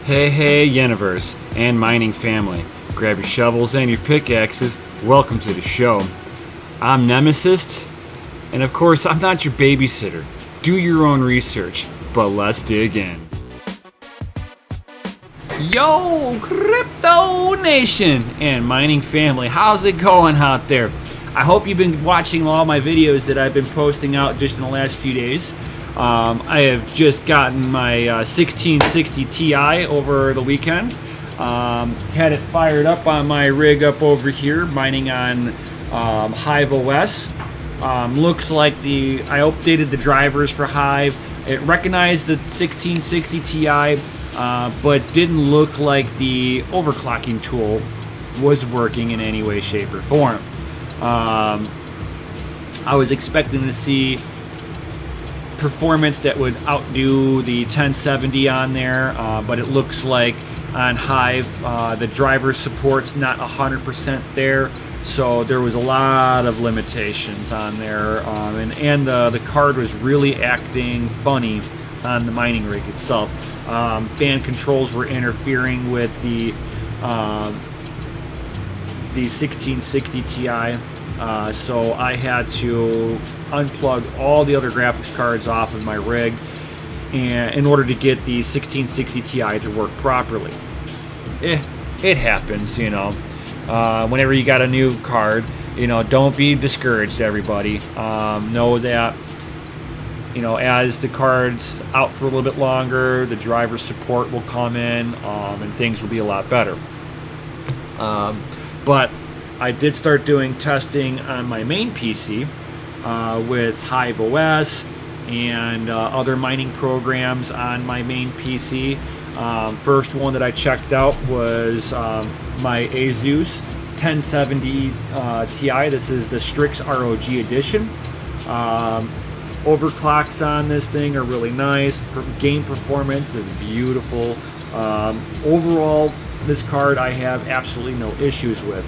Hey, universe and mining family. Grab your shovels and your pickaxes. Welcome to the show. I'm Nemesis, and of course, I'm not your babysitter. Do your own research, but let's dig in. Yo, Crypto Nation and mining family, how's it going out there? I hope you've been watching all my videos that I've been posting out just in the last few days. I have just gotten my 1660 Ti over the weekend. Had it fired up on my rig up over here, mining on HiveOS. Looks like I updated the drivers for Hive. It recognized the 1660 Ti, but didn't look like the overclocking tool was working in any way, shape, or form. I was expecting to see performance that would outdo the 1070 on there, but it looks like on Hive the driver support's not 100% there, so there was a lot of limitations on there, and the card was really acting funny on the mining rig itself. Fan controls were interfering with the 1660 Ti. So I had to unplug all the other graphics cards off of my rig in order to get the 1660 Ti to work properly. It happens, you know. Whenever you got a new card, you know, don't be discouraged, everybody. Know that, you know, as the card's out for a little bit longer, the driver support will come in, and things will be a lot better. But I did start doing testing on my main PC with HiveOS and other mining programs on my main PC. First one that I checked out was my Asus 1070 Ti. This is the Strix ROG edition. Overclocks on this thing are really nice. Game performance is beautiful. Overall, this card I have absolutely no issues with.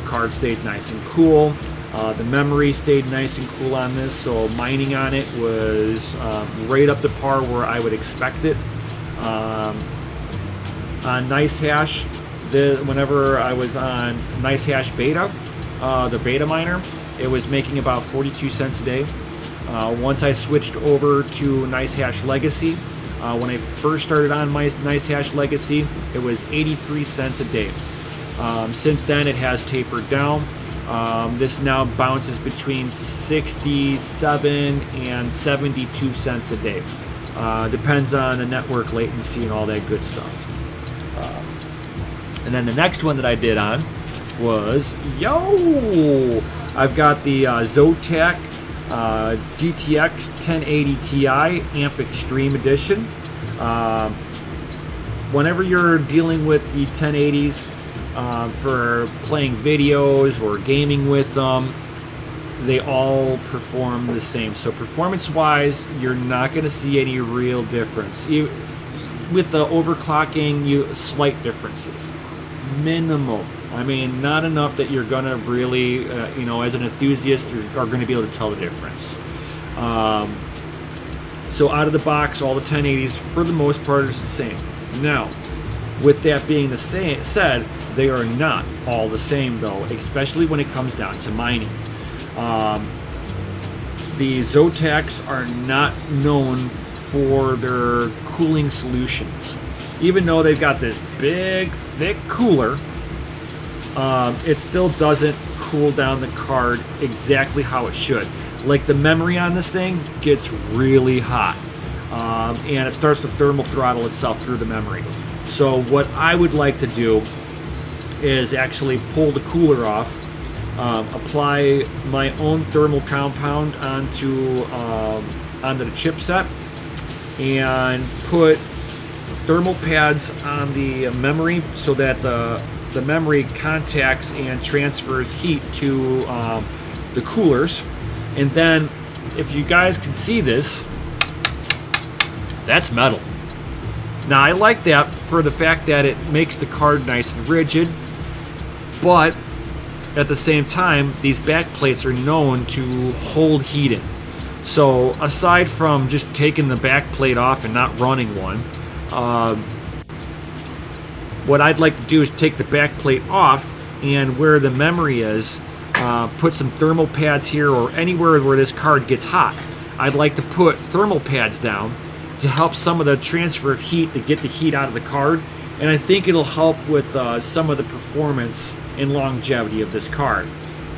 Card stayed nice and cool. The memory stayed nice and cool on this, so mining on it was right up to par where I would expect it. On NiceHash, whenever I was on NiceHash beta, the beta miner, it was making about 42 cents a day. Once I switched over to NiceHash Legacy, when I first started on my NiceHash Legacy, it was 83 cents a day. Since then, it has tapered down. This now bounces between 67 and 72 cents a day. Depends on the network latency and all that good stuff. And then the next one that I did on was, I've got the Zotac GTX 1080 Ti Amp Extreme Edition. Whenever you're dealing with the 1080s, for playing videos or gaming with them, they all perform the same. So performance-wise, you're not going to see any real difference. With the overclocking, slight differences, minimal. I mean, not enough that you're going to really, as an enthusiast, are going to be able to tell the difference. So out of the box, all the 1080s, for the most part, is the same. Now, with that being said, they are not all the same, though, especially when it comes down to mining. The Zotacs are not known for their cooling solutions. Even though they've got this big, thick cooler, it still doesn't cool down the card exactly how it should. Like, the memory on this thing gets really hot, and it starts to thermal throttle itself through the memory. So what I would like to do is actually pull the cooler off, apply my own thermal compound onto the chipset, and put thermal pads on the memory so that the memory contacts and transfers heat to the coolers. And then, if you guys can see this, that's metal. Now, I like that for the fact that it makes the card nice and rigid, but at the same time, these back plates are known to hold heat in. So aside from just taking the back plate off and not running one, what I'd like to do is take the back plate off, and where the memory is, put some thermal pads here or anywhere where this card gets hot. I'd like to put thermal pads down to help some of the transfer of heat, to get the heat out of the card, and I think it'll help with some of the performance and longevity of this card.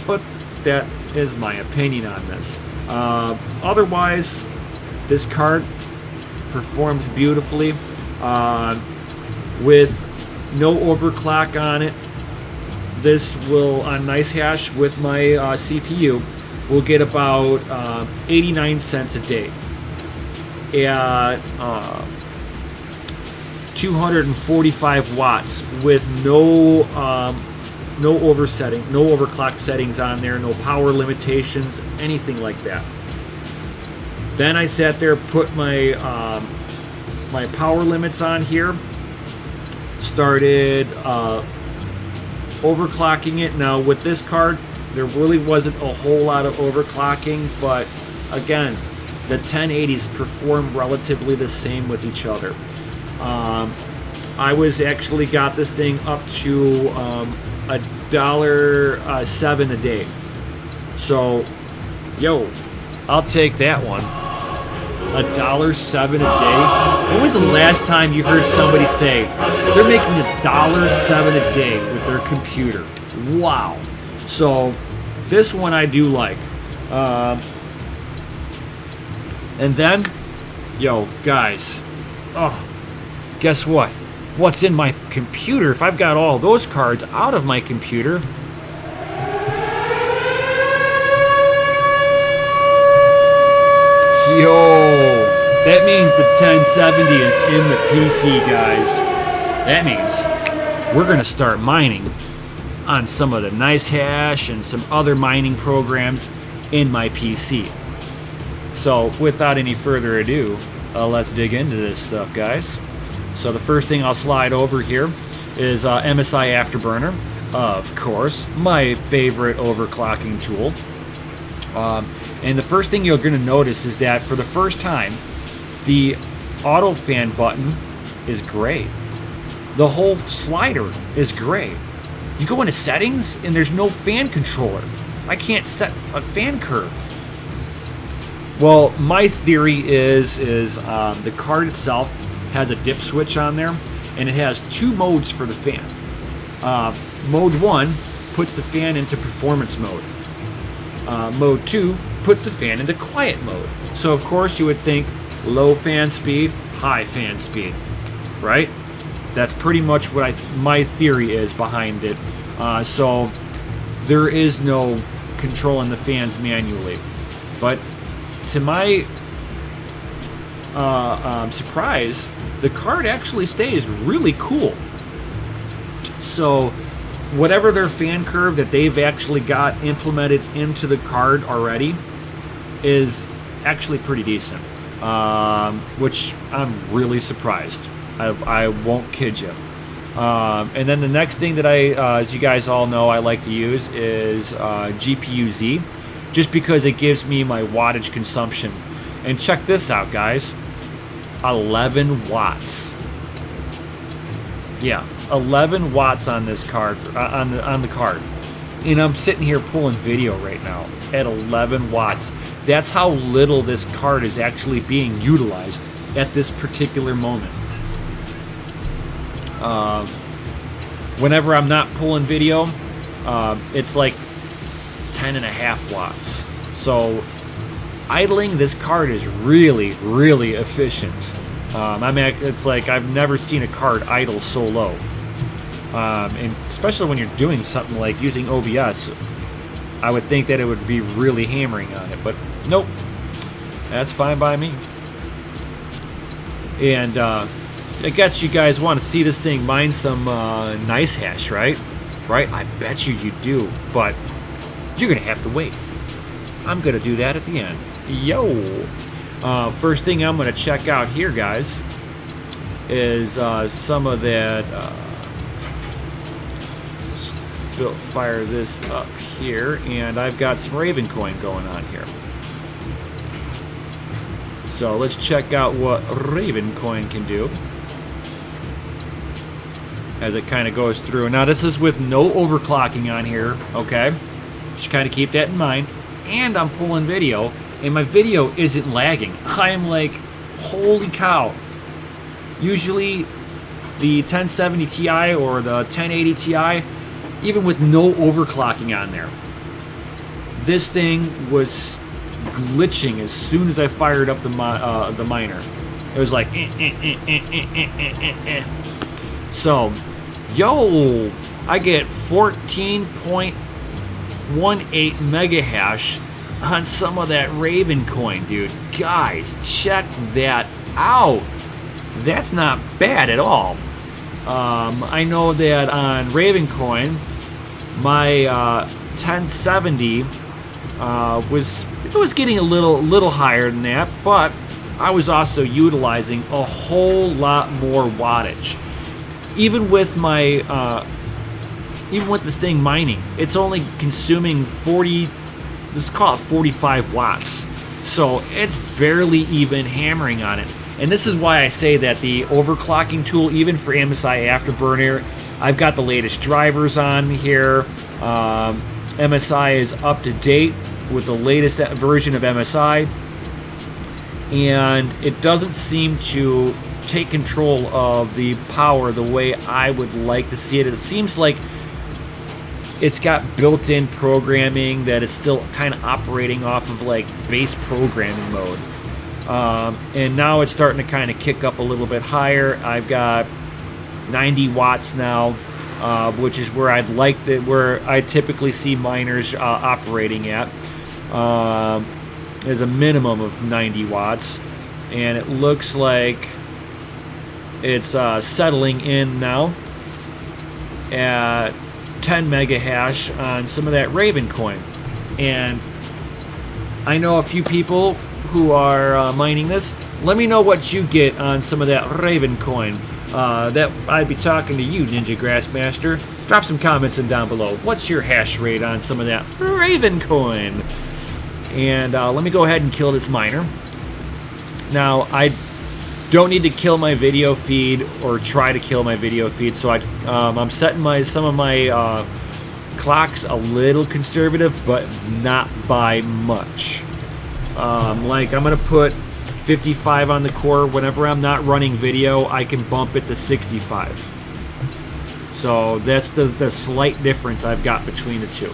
But that is my opinion on this. Otherwise, this card performs beautifully with no overclock on it. This will, on NiceHash with my CPU, will get about 89 cents a day at 245 watts with no oversetting, no overclock settings on there, no power limitations, anything like that. Then I sat there, put my my power limits on here, started overclocking it. Now with this card, there really wasn't a whole lot of overclocking, but again, the 1080s perform relatively the same with each other. I was actually got this thing up to $1.07 a day. So, yo, I'll take that one. $1.07 a day. When was the last time you heard somebody say they're making $1.07 a day with their computer? Wow. So this one I do like. And then, yo, guys, guess what? What's in my computer? If I've got all those cards out of my computer, yo, that means the 1070 is in the PC, guys. That means we're going to start mining on some of the NiceHash and some other mining programs in my PC. So without any further ado, let's dig into this stuff, guys. So the first thing I'll slide over here is MSI Afterburner, of course, my favorite overclocking tool. And the first thing you're going to notice is that for the first time, the auto fan button is gray. The whole slider is gray. You go into settings and there's no fan controller. I can't set a fan curve. Well, my theory is the card itself has a dip switch on there, and it has two modes for the fan. Mode 1 puts the fan into performance mode. Mode 2 puts the fan into quiet mode. So of course you would think low fan speed, high fan speed, right? That's pretty much what my theory is behind it. So there is no controlling the fans manually. But to my surprise, the card actually stays really cool. So whatever their fan curve that they've actually got implemented into the card already is actually pretty decent, which I'm really surprised. I won't kid you. And then the next thing that as you guys all know, I like to use is GPU-Z, just because it gives me my wattage consumption. And check this out, guys. 11 watts. Yeah, 11 watts on this card, on the card. And I'm sitting here pulling video right now at 11 watts. That's how little this card is actually being utilized at this particular moment. Whenever I'm not pulling video, it's like 10.5 watts. So idling this card is really, really efficient. I mean, it's like I've never seen a card idle so low. And especially when you're doing something like using OBS, I would think that it would be really hammering on it, but nope. That's fine by me. And I guess you guys want to see this thing mine some NiceHash, right? Right? I bet you do, but you're going to have to wait. I'm going to do that at the end. Yo! First thing I'm going to check out here, guys, is some of that. Fire this up here, and I've got some Raven coin going on here. So let's check out what Raven coin can do. as it kind of goes through. Now this is with no overclocking on here, okay? Just kind of keep that in mind. And I'm pulling video, and my video isn't lagging. I am like, holy cow. Usually the 1070 Ti or the 1080 Ti, even with no overclocking on there, this thing was glitching as soon as I fired up the miner. It was like, So, yo, I get 14.18 mega hash on some of that Raven coin, dude. Guys, check that out. That's not bad at all. I know that on Raven coin, my 1070 was getting a little higher than that, but I was also utilizing a whole lot more wattage. Even with my even with this thing mining, it's only consuming 40, let's call it 45 watts. So it's barely even hammering on it. And this is why I say that the overclocking tool, even for MSI Afterburner, I've got the latest drivers on here. MSI is up to date with the latest version of MSI, and it doesn't seem to take control of the power the way I would like to see it. It seems like it's got built-in programming that is still kind of operating off of like base programming mode. And now it's starting to kind of kick up a little bit higher. I've got 90 watts now, which is where I'd like that, where I typically see miners operating at. Is a minimum of 90 watts, and it looks like it's settling in now at 10 mega hash on some of that Raven coin. And I know a few people who are mining this. Let me know what you get on some of that Raven coin. That I'd be talking to you, Ninja Grassmaster. Drop some comments in down below. What's your hash rate on some of that Raven coin? And let me go ahead and kill this miner. Now, I don't need to kill my video feed or try to kill my video feed, so I'm setting some of my clocks a little conservative, but not by much. Like, I'm going to put 55 on the core. Whenever I'm not running video, I can bump it to 65. So that's the slight difference I've got between the two.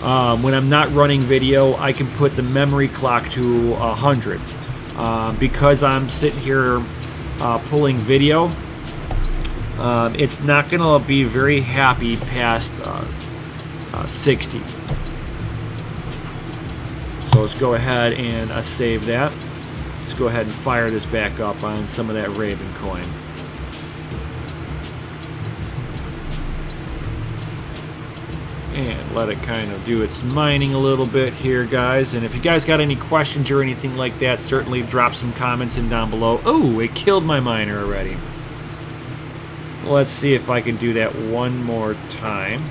When I'm not running video, I can put the memory clock to 100. Because I'm sitting here pulling video, it's not going to be very happy past 60. So let's go ahead and save that. Let's go ahead and fire this back up on some of that Raven coin. And let it kind of do its mining a little bit here, guys. And if you guys got any questions or anything like that, certainly drop some comments in down below. Oh, it killed my miner already. Let's see if I can do that one more time.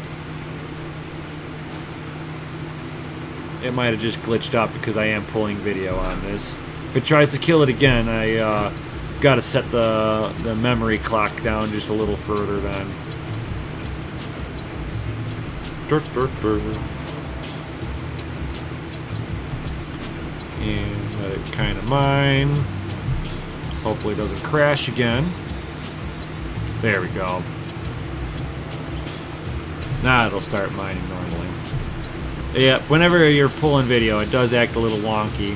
It might have just glitched out because I am pulling video on this. If it tries to kill it again, I got to set the memory clock down just a little further then. And let it kind of mine. Hopefully it doesn't crash again. There we go. Now it'll start mining normally. Yeah, whenever you're pulling video, it does act a little wonky.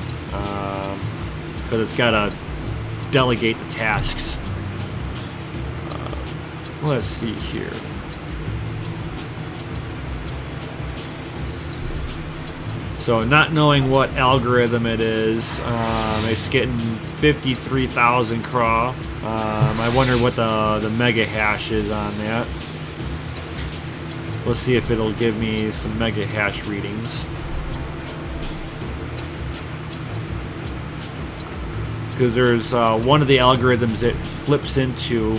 Because it's got to delegate the tasks. Let's see here. So not knowing what algorithm it is, it's getting 53,000 craw. I wonder what the mega hash is on that. Let's see if it'll give me some mega hash readings. Because there's one of the algorithms that flips into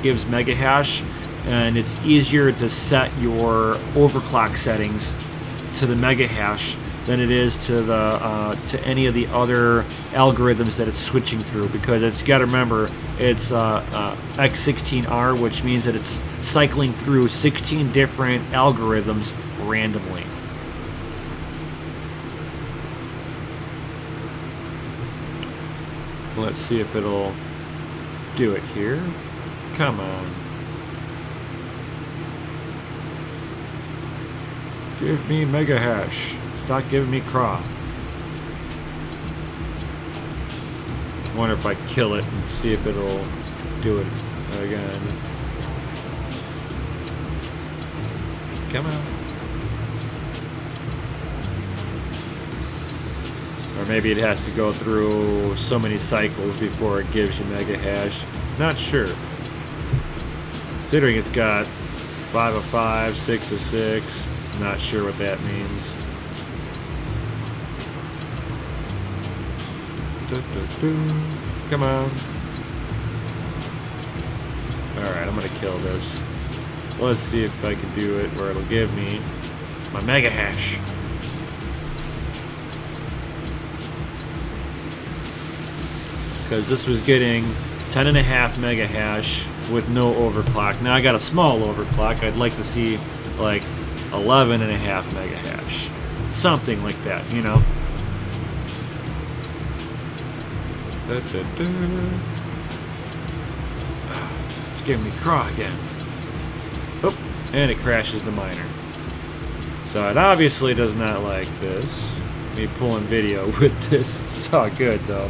gives mega hash, and it's easier to set your overclock settings to the mega hash than it is to the to any of the other algorithms that it's switching through, because it's got to remember it's X16R, which means that it's cycling through 16 different algorithms randomly. Let's see if it'll do it here. Come on. Give me mega hash. Stop giving me craw. Wonder if I kill it and see if it'll do it again. Come on. Or maybe it has to go through so many cycles before it gives you mega hash. Not sure. Considering it's got 5 of 5, 6 of 6. Not sure what that means. Come on. Alright, I'm gonna kill this. Let's see if I can do it where it'll give me my mega hash. Because this was getting 10.5 mega hash with no overclock. Now I got a small overclock. I'd like to see like 11.5 mega hash. Something like that, you know? It's giving me craw again. Oh, and it crashes the miner. So it obviously does not like this. Me pulling video with this. It's all good though.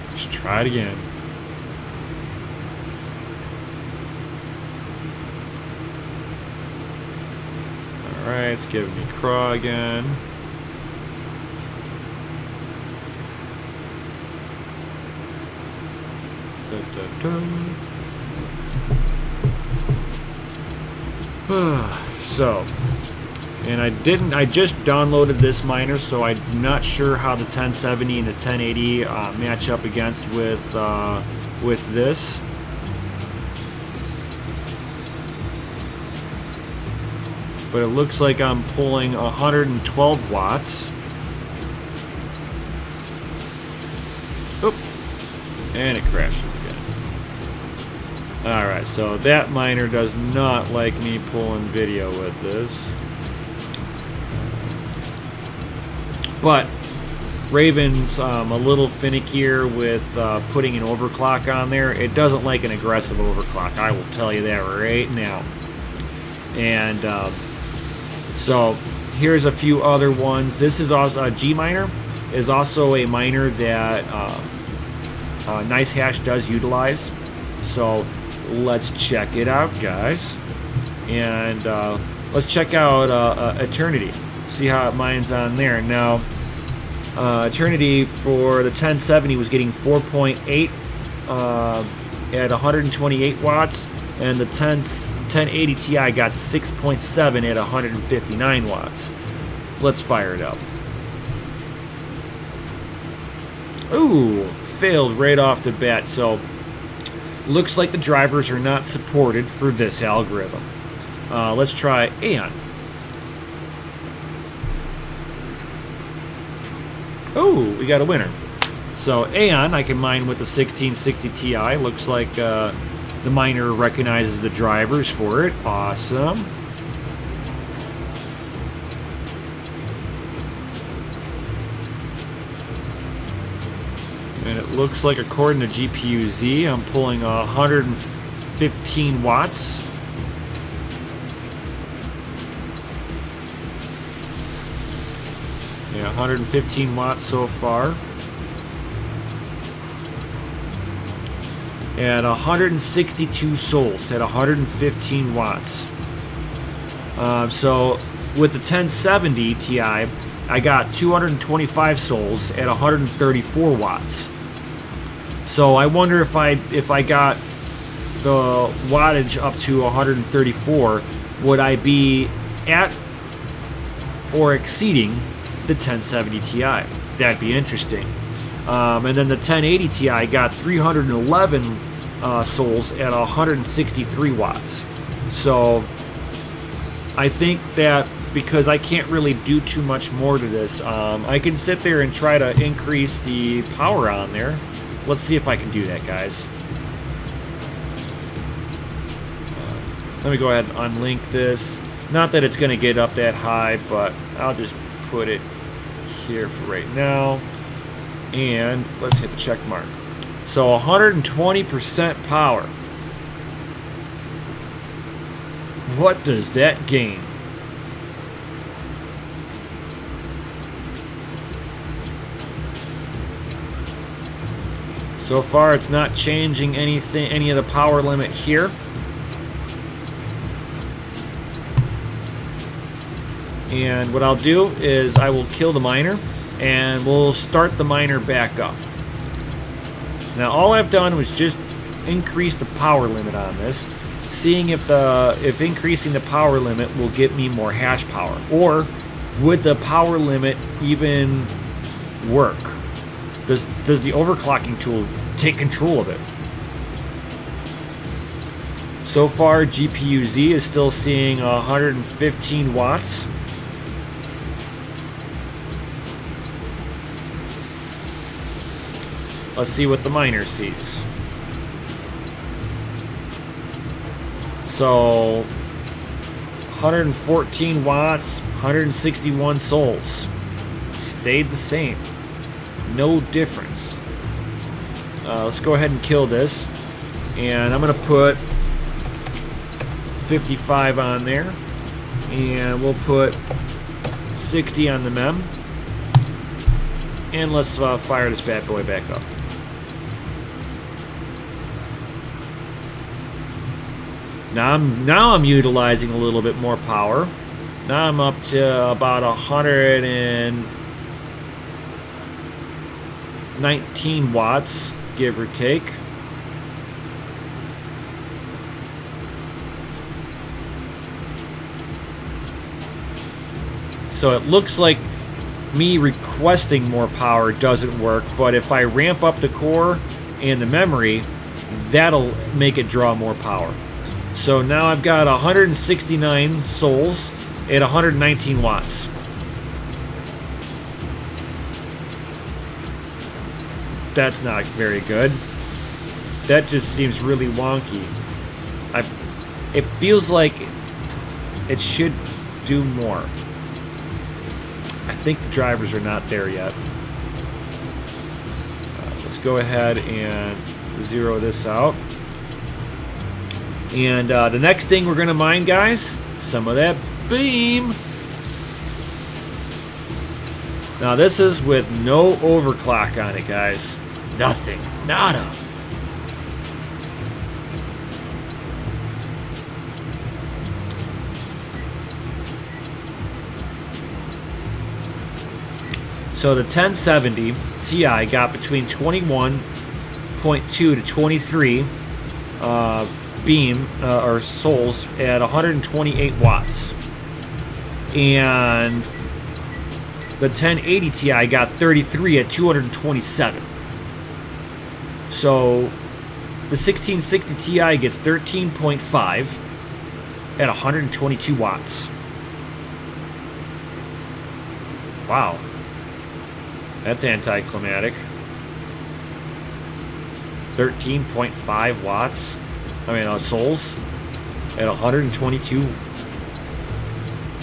Let's try it again. Alright, it's giving me craw again. So, and I just downloaded this miner, so I'm not sure how the 1070 and the 1080 match up against with this. But it looks like I'm pulling 112 watts. Oop. And it crashes again. Alright, so that miner does not like me pulling video with this. But Raven's a little finickier with putting an overclock on there. It doesn't like an aggressive overclock, I will tell you that right now. And so here's a few other ones. This is also a G miner, is also a miner that NiceHash does utilize. So let's check it out, guys. And let's check out Eternity. See how it mines on there. Now, Eternity for the 1070 was getting 4.8 at 128 watts, and the 1080 Ti got 6.7 at 159 watts. Let's fire it up. Ooh, failed right off the bat. So looks like the drivers are not supported for this algorithm. Let's try Aeon. Ooh, we got a winner. So Aeon, I can mine with the 1660 Ti. Looks like the miner recognizes the drivers for it. Awesome. And it looks like, according to GPU-Z, I'm pulling 115 watts. Yeah, 115 watts so far. At 162 souls at 115 watts. So with the 1070 Ti, I got 225 souls at 134 watts. So I wonder if I got the wattage up to 134, would I be at or exceeding the 1070 Ti? That'd be interesting. And then the 1080 Ti got 311 souls at 163 watts. So I think that because I can't really do too much more to this, I can sit there and try to increase the power on there. Let's see if I can do that, guys. Let me go ahead and unlink this. Not that it's going to get up that high, but I'll just put it here for right now. And let's hit the check mark. So 120% power. What does that gain? So far, it's not changing anything, any of the power limit here. And what I'll do is I will kill the miner, and we'll start the miner back up. Now, all I've done was just increase the power limit on this, seeing if increasing the power limit will get me more hash power, or would the power limit even work? Does the overclocking tool take control of it? So far, GPU-Z is still seeing 115 watts. Let's see what the miner sees. So 114 watts, 161 souls. Stayed the same. No difference. Let's go ahead and kill this. And I'm going to put 55 on there. And we'll put 60 on the mem. And let's fire this bad boy back up. Now I'm utilizing a little bit more power. Now I'm up to about 119 watts, give or take. So it looks like me requesting more power doesn't work, but if I ramp up the core and the memory, that'll make it draw more power. So now I've got 169 souls at 119 watts. That's not very good. That just seems really wonky. It feels like it should do more. I think the drivers are not there yet. Let's go ahead and zero this out. And the next thing we're going to mine, guys, some of that beam. Now this is with no overclock on it, guys. Nothing. Nada. So the 1070 Ti got between 21.2 to 23 beam or souls at 128 watts, and the 1080 Ti got 33 at 227. So the 1660 Ti gets 13.5 at 122 watts. Wow. That's anticlimactic. 13.5 watts. Souls at 122.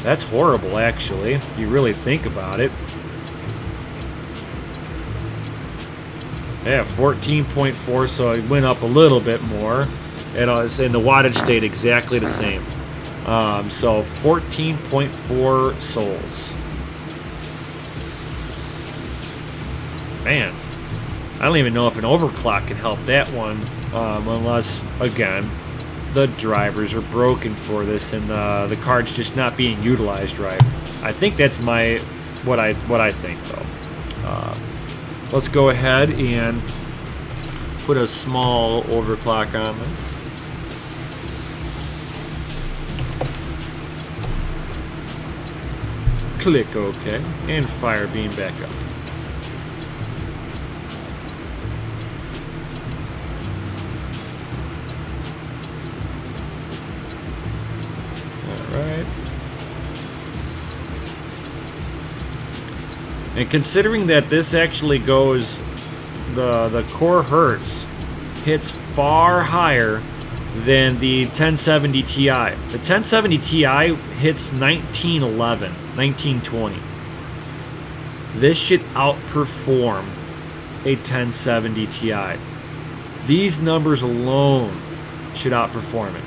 That's horrible, actually, if you really think about it. Yeah, 14.4, so it went up a little bit more. And the wattage stayed exactly the same. So 14.4 souls. Man, I don't even know if an overclock can help that one, unless, again, the drivers are broken for this and the card's just not being utilized right. I think that's what I think, though. Let's go ahead and put a small overclock on this. Click OK, and fire beam back up. Alright. And considering that this actually goes, the core hertz hits far higher than the 1070 Ti. The 1070 Ti hits 1911, 1920. This should outperform a 1070 Ti. These numbers alone should outperform it.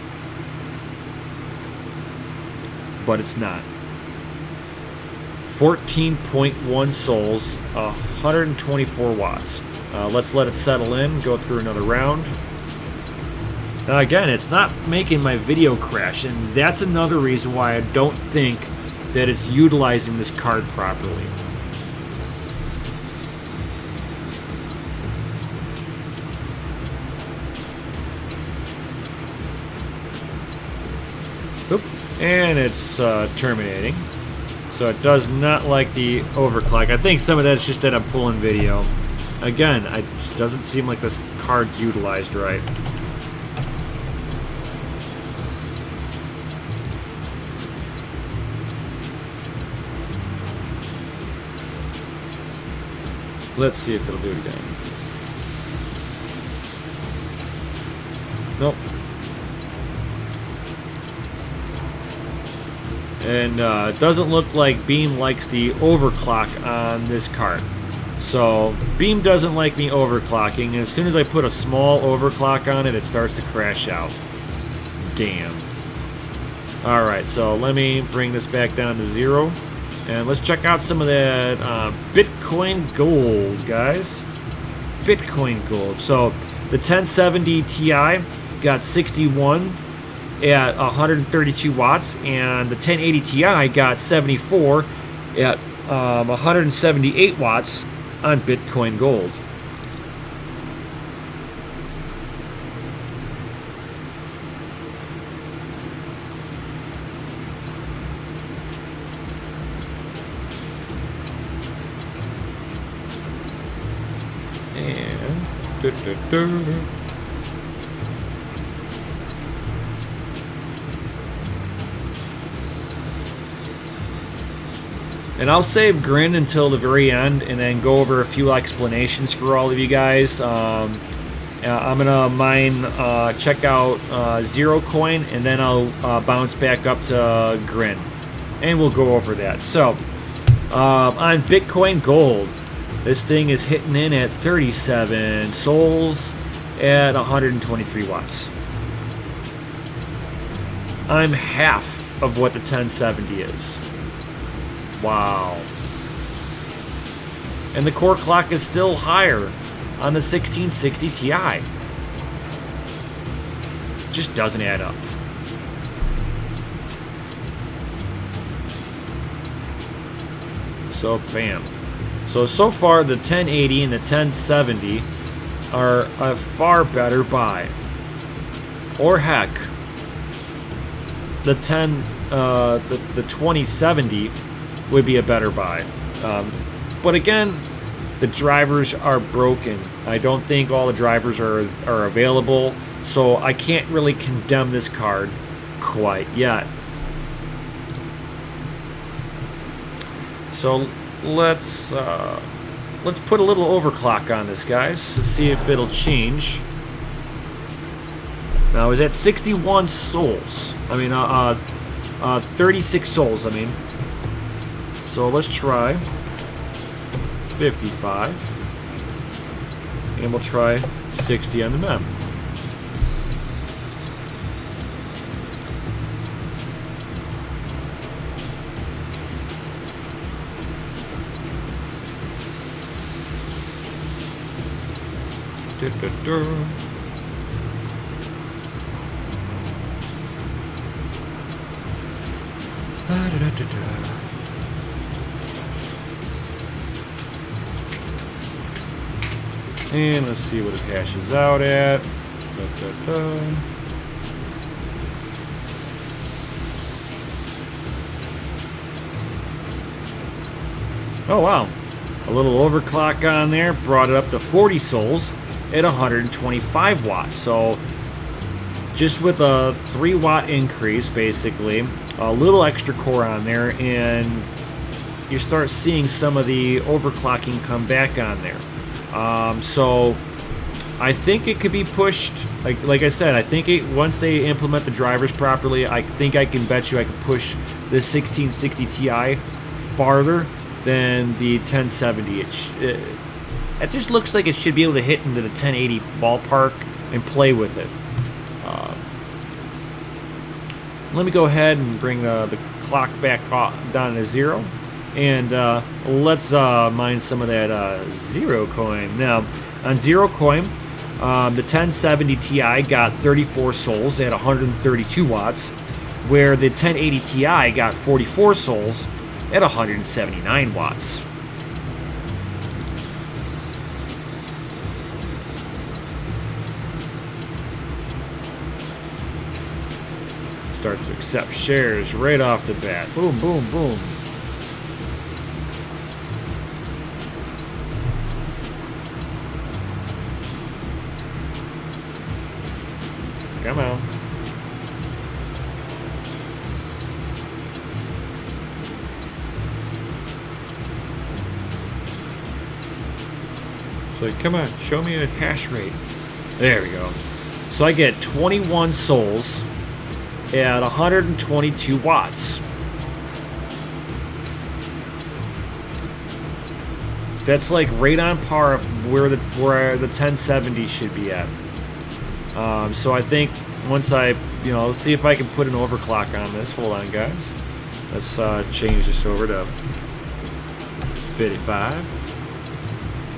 But it's not. 14.1 sols, 124 watts. Let's let it settle in, go through another round. Now again, it's not making my video crash, and that's another reason why I don't think that it's utilizing this card properly. Oop. And it's terminating. So it does not like the overclock. I think some of that's just that I'm pulling video. Again, it just doesn't seem like this card's utilized right. Let's see if it'll do it again. Nope. And it doesn't look like Beam likes the overclock on this card. So Beam doesn't like me overclocking, and as soon as I put a small overclock on it, it starts to crash out. Damn. Alright, so let me bring this back down to 0. And let's check out some of that Bitcoin Gold, guys. Bitcoin Gold. So the 1070 Ti got 61 at 132 watts, and the 1080 Ti got 74 at 178 watts on Bitcoin Gold. And And I'll save Grin until the very end and then go over a few explanations for all of you guys. I'm going to mine, check out Zero Coin, and then I'll bounce back up to Grin. And we'll go over that. So, on Bitcoin Gold, this thing is hitting in at 37 sols at 123 watts. I'm half of what the 1070 is. Wow. And the core clock is still higher on the 1660 Ti. Just doesn't add up. So, bam. So far the 1080 and the 1070 are a far better buy. Or heck, the 2070 would be a better buy. But again, the drivers are broken. I don't think all the drivers are available, so I can't really condemn this card quite yet. So let's put a little overclock on this, guys, to see if it'll change. Now, I was at 61 sols. 36 sols, I mean. So let's try 55. And we'll try 60 on the mem. And let's see what it hashes out at. Oh wow, a little overclock on there brought it up to 40 sols at 125 watts. So just with a 3 watt increase, basically, a little extra core on there, and you start seeing some of the overclocking come back on there. So I think it could be pushed. Like I said, I think once they implement the drivers properly, I think I can bet you I can push the 1660 Ti farther than the 1070. It just looks like it should be able to hit into the 1080 ballpark and play with it. Let me go ahead and bring the clock back down to 0, and let's mine some of that Zero coin. Now, on Zero coin, the 1070 Ti got 34 souls at 132 watts, where the 1080 Ti got 44 souls at 179 watts. Starts to accept shares right off the bat. Boom, boom, boom. Come on. So come on, show me a hash rate. There we go. So I get 21 souls at 122 watts. That's like right on par of where the 1070 should be at. So I think once let's see if I can put an overclock on this. Hold on, guys. Let's change this over to 55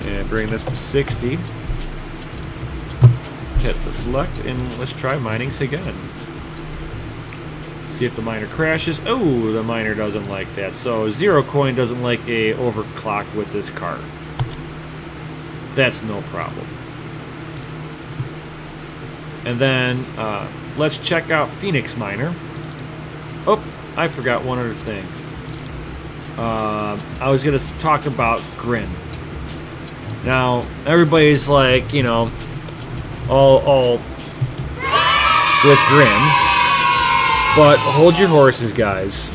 and bring this to 60. Hit the select and let's try mining again. See if the miner crashes. Oh, the miner doesn't like that. So Zero coin doesn't like a overclock with this card. That's no problem. And then let's check out Phoenix Miner. Oh, I forgot one other thing. I was gonna talk about Grin. Now everybody's like, all with Grin. But hold your horses, guys.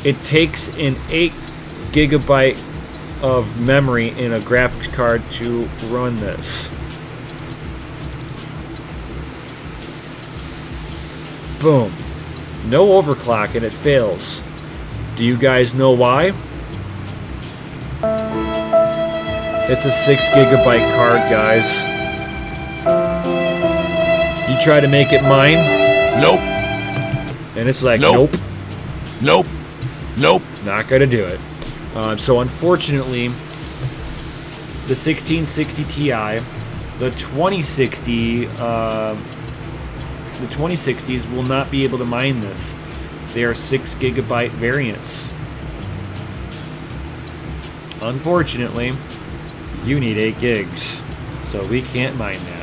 It takes an 8 gigabyte of memory in a graphics card to run this. Boom. No overclock and it fails. Do you guys know why? It's a 6 gigabyte card, guys. You try to make it mine? Nope. And it's like, nope. Nope. Nope. Not gonna do it. So unfortunately, the 1660 Ti, the 2060s will not be able to mine this. They are 6 gigabyte variants. Unfortunately, you need 8 gigs, so we can't mine that.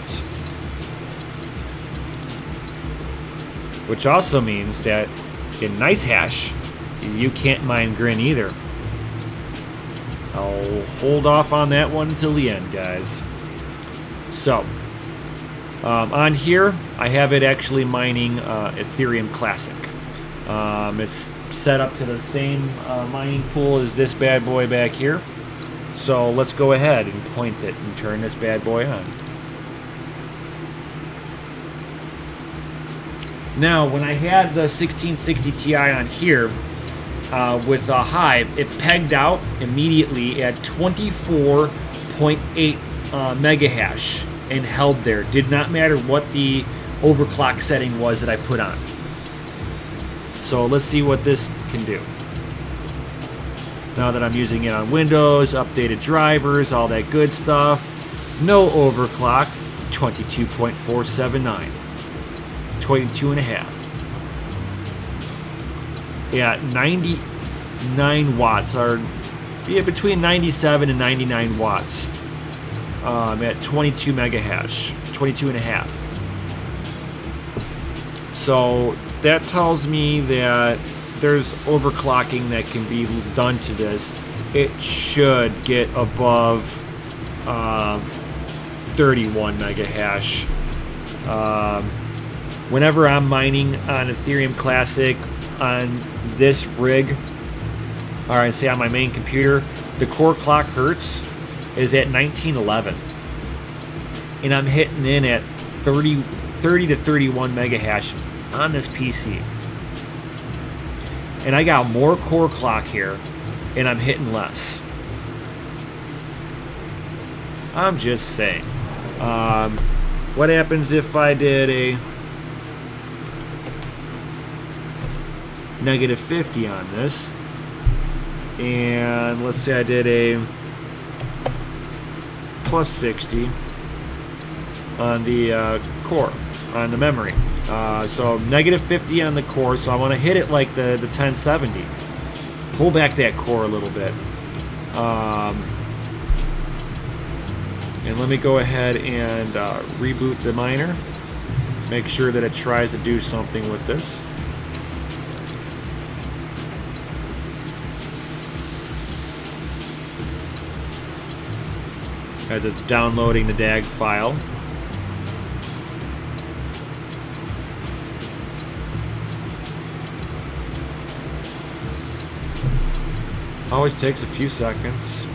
Which also means that in NiceHash, you can't mine Grin either. I'll hold off on that one until the end, guys. So, on here, I have it actually mining Ethereum Classic. It's set up to the same mining pool as this bad boy back here. So let's go ahead and point it and turn this bad boy on. Now, when I had the 1660 Ti on here with Hive, it pegged out immediately at 24.8 mega hash and held there. Did not matter what the overclock setting was that I put on. So let's see what this can do. Now that I'm using it on Windows, updated drivers, all that good stuff. No overclock, 22.479. 22.5. Yeah, 99 watts are between 97 and 99 watts at 22 mega hash, 22.5. So that tells me that there's overclocking that can be done to this. It should get above 31 mega hash. Whenever I'm mining on Ethereum Classic on this rig, All right, see on my main computer, the core clock hertz is at 1911. And I'm hitting in at 30 to 31 megahash on this PC. And I got more core clock here, and I'm hitting less. I'm just saying. What happens if I did a negative 50 on this? And let's say I did a plus 60 on the core, on the memory. So negative 50 on the core, so I want to hit it like the 1070. Pull back that core a little bit. And let me go ahead and reboot the miner. Make sure that it tries to do something with this. As it's downloading the DAG file. Always takes a few seconds.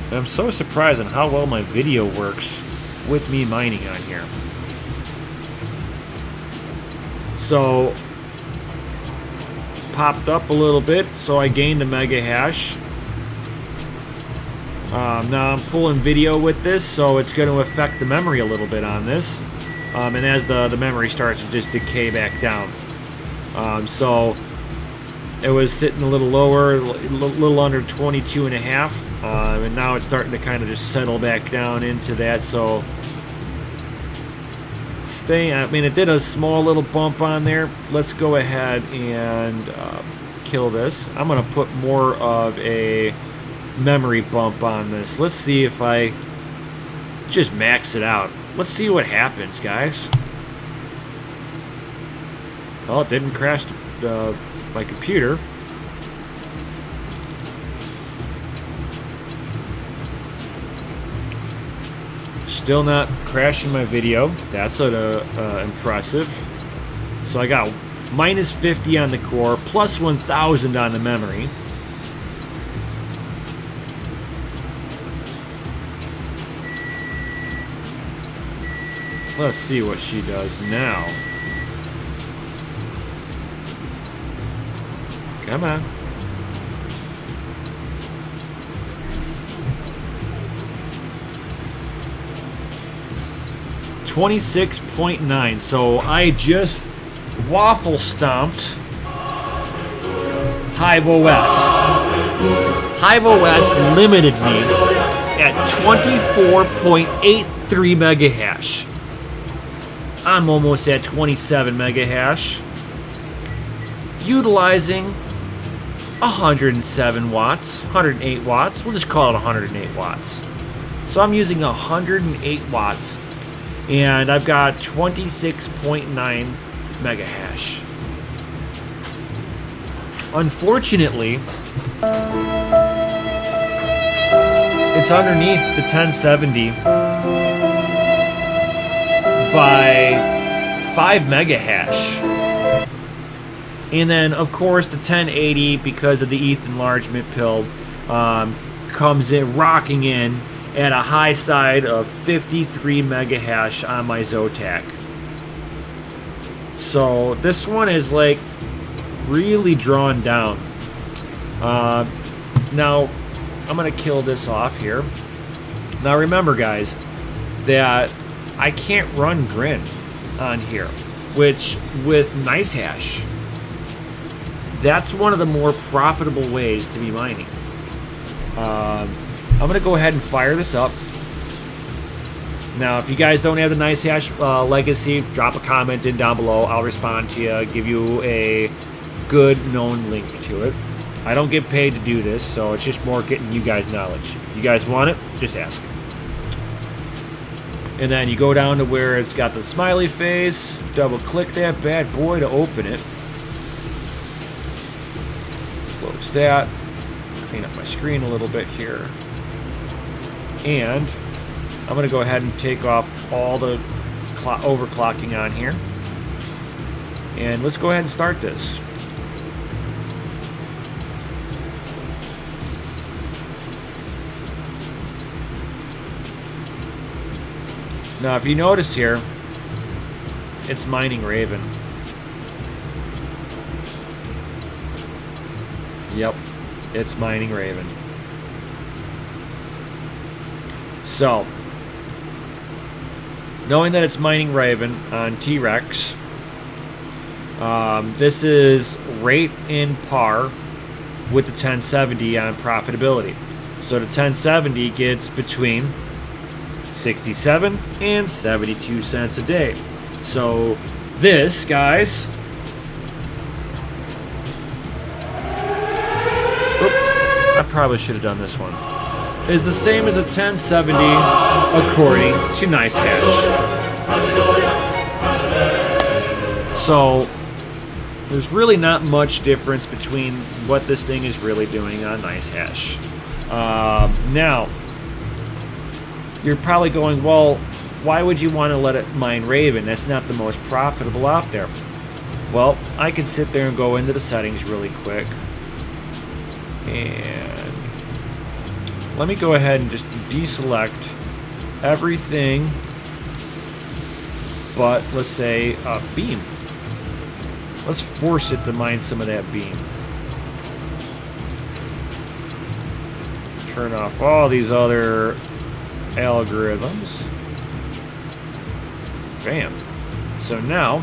And I'm so surprised on how well my video works with me mining on here. So, popped up a little bit, so I gained a mega hash. Now I'm pulling video with this, so it's going to affect the memory a little bit on this. And as the memory starts to just decay back down. So it was sitting a little lower, a little under 22 and a half. And now it's starting to kind of just settle back down into that. So I mean, it did a small little bump on there. Let's go ahead and kill this. I'm going to put more of a memory bump on this. Let's see if I just max it out. Let's see what happens, guys. Well, it didn't crash my computer. Still not crashing my video. That's impressive. So I got minus 50 on the core, plus 1,000 on the memory. Let's see what she does now. Come on. $26.9. So I just waffle stomped HiveOS. HiveOS limited me at 24.83 mega hash. I'm almost at 27 mega hash, utilizing 107 watts, 108 watts. We'll just call it 108 watts. So I'm using 108 watts, and I've got 26.9 mega hash. Unfortunately, it's underneath the 1070 by 5 mega hash. And then, of course, the 1080, because of the ETH enlargement pill, comes in, rocking in at a high side of 53 mega hash on my Zotac. So this one is like really drawn down. Now, I'm going to kill this off here. Now remember, guys, that I can't run Grin on here, which with NiceHash, that's one of the more profitable ways to be mining. I'm going to go ahead and fire this up. Now, if you guys don't have the NiceHash legacy, drop a comment in down below. I'll respond to you, give you a good known link to it. I don't get paid to do this, so it's just more getting you guys knowledge. If you guys want it, just ask. And then you go down to where it's got the smiley face, double click that bad boy to open it. Close that, clean up my screen a little bit here. And I'm going to go ahead and take off all the overclocking on here. And let's go ahead and start this. Now, if you notice here, it's mining Raven. Yep, it's mining Raven. So, knowing that it's mining Raven on T-Rex, this is right in par with the 1070 on profitability. So the 1070 gets between 67 and 72 cents a day. So this, guys, I probably should have done this one, is the same as a 1070 according to NiceHash. So there's really not much difference between what this thing is really doing on NiceHash. Now, you're probably going, well, why would you want to let it mine Raven? That's not the most profitable out there. Well, I can sit there and go into the settings really quick. And let me go ahead and just deselect everything but, let's say, beam. Let's force it to mine some of that beam. Turn off all these other algorithms. Bam. So now,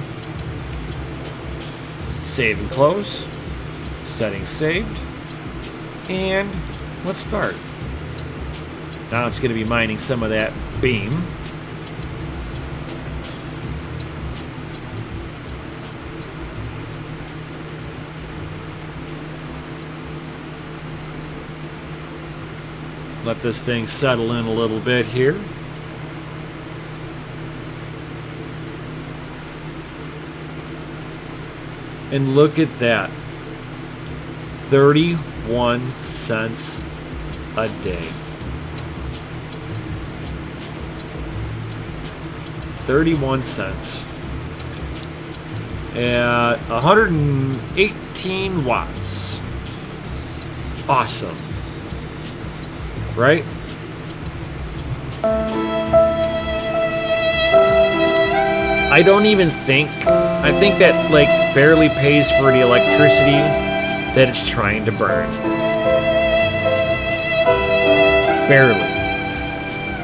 save and close. Settings saved. And let's start. Now it's going to be mining some of that beam. Let this thing settle in a little bit here. And look at that. 31 cents a day. 31 cents. At 118 watts. Awesome. Right? I don't even think, I think that like barely pays for the electricity that it's trying to burn. Barely.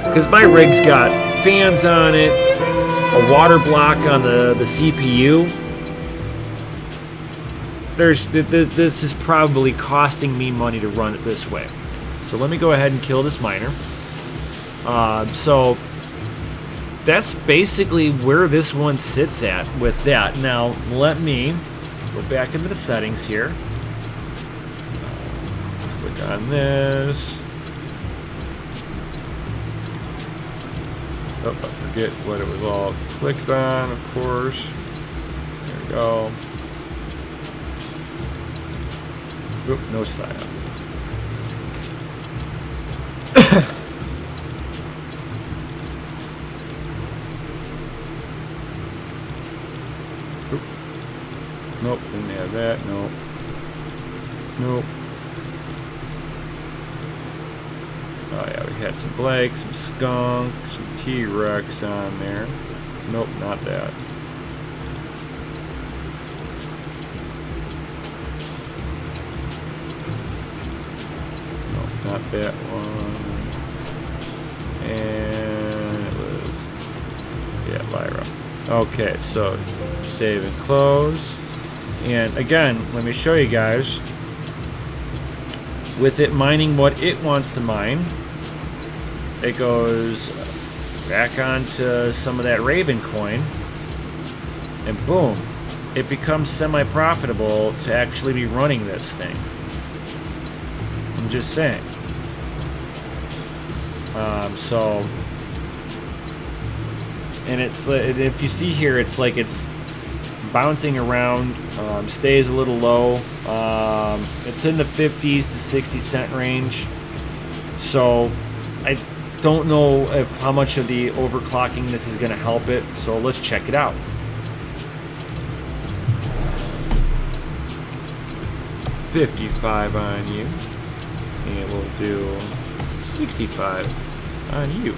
Because my rig's got fans on it, a water block on the CPU. This is probably costing me money to run it this way. So let me go ahead and kill this miner. So that's basically where this one sits at with that. Now let me go back into the settings here. Click on this. Oh, I forget what it was all clicked on, of course. There we go. Oop, no sign up. Nope, didn't have that. Nope. Nope. Oh yeah, we had some Blake, some Skunk, some T-Rex on there. Nope, not that. Nope, not that one. And it was, yeah, Lyra. Okay, so save and close. And again, let me show you guys. With it mining what it wants to mine, it goes back onto some of that Raven coin, and boom, it becomes semi-profitable to actually be running this thing. I'm just saying. And it's, if you see here, it's like it's bouncing around, stays a little low. It's in the 50s to 60 cent range. So I don't know if how much of the overclocking this is going to help it. So let's check it out. $55 on you, and we'll do 65 on you.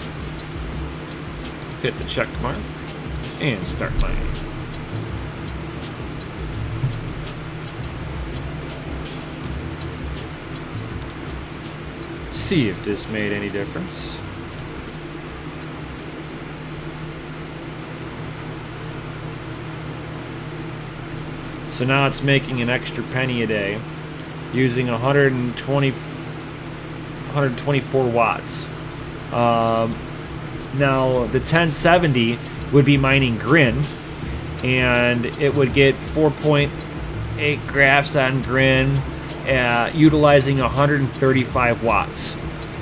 hit the check mark, and start mining. See if this made any difference. So now it's making an extra penny a day using 124 watts. Now the 1070 would be mining Grin, and it would get 4.8 graphs on Grin, utilizing 135 watts.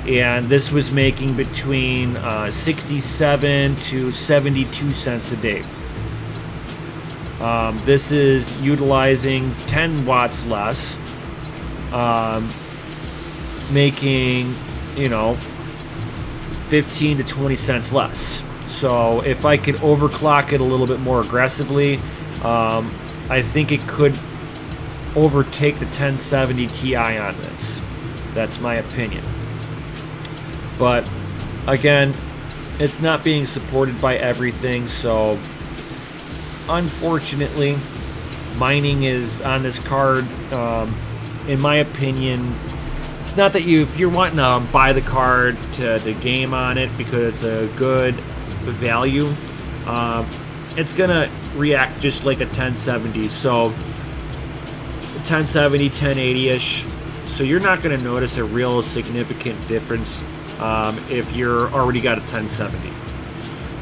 And this was making between 67 to 72 cents a day. This is utilizing 10 watts less, making, 15 to 20 cents less. So if I could overclock it a little bit more aggressively, I think it could overtake the 1070 Ti on this. That's my opinion. But again, it's not being supported by everything, so unfortunately, mining is on this card. In my opinion, it's not that if you're wanting to buy the card to game on it because it's a good value, it's gonna react just like a 1070. So 1070, 1080-ish. So you're not gonna notice a real significant difference if you're already got a 1070.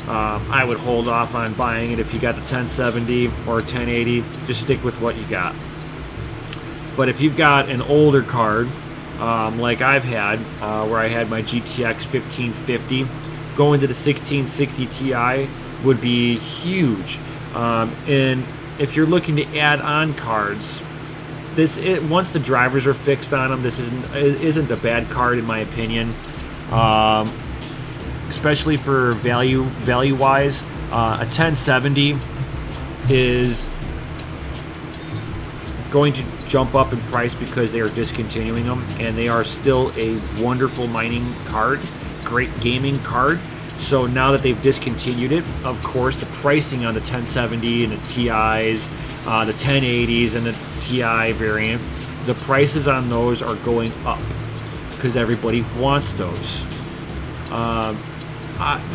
I would hold off on buying it if you got the 1070 or 1080. Just stick with what you got. But if you've got an older card, like I've had, where I had my GTX 1550, going to the 1660 Ti would be huge. And if you're looking to add on cards, once the drivers are fixed on them, this isn't a bad card in my opinion. Especially for value-wise, a 1070 is going to jump up in price because they are discontinuing them, and they are still a wonderful mining card, great gaming card. So now that they've discontinued it, of course, the pricing on the 1070 and the TIs, the 1080s and the TI variant, the prices on those are going up because everybody wants those.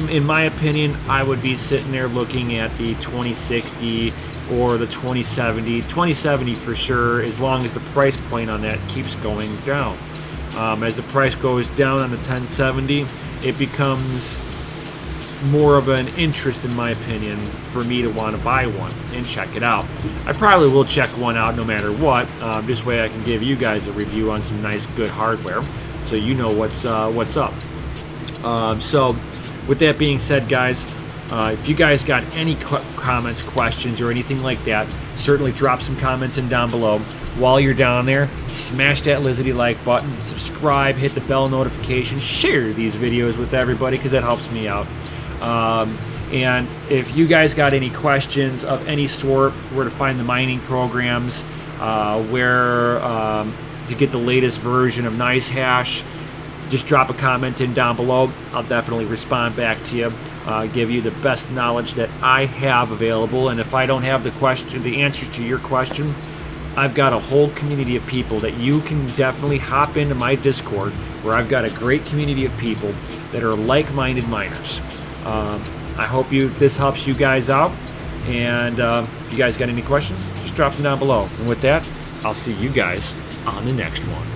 In my opinion, I would be sitting there looking at the 2060 or the 2070. 2070 for sure, as long as the price point on that keeps going down. As the price goes down on the 1070, it becomes more of an interest, in my opinion, for me to want to buy one and check it out. I probably will check one out no matter what. This way I can give you guys a review on some nice, good hardware, so you know what's up. So with that being said, guys, if you guys got any comments, questions, or anything like that, certainly drop some comments in down below. While you're down there, smash that Lizardy like button, subscribe, hit the bell notification, share these videos with everybody because that helps me out. And if you guys got any questions of any sort, where to find the mining programs, where to get the latest version of NiceHash, just drop a comment in down below. I'll definitely respond back to you, give you the best knowledge that I have available. And if I don't have the answer to your question, I've got a whole community of people that you can definitely hop into my Discord, where I've got a great community of people that are like-minded miners. I hope this helps you guys out. And if you guys got any questions, just drop them down below. And with that, I'll see you guys on the next one.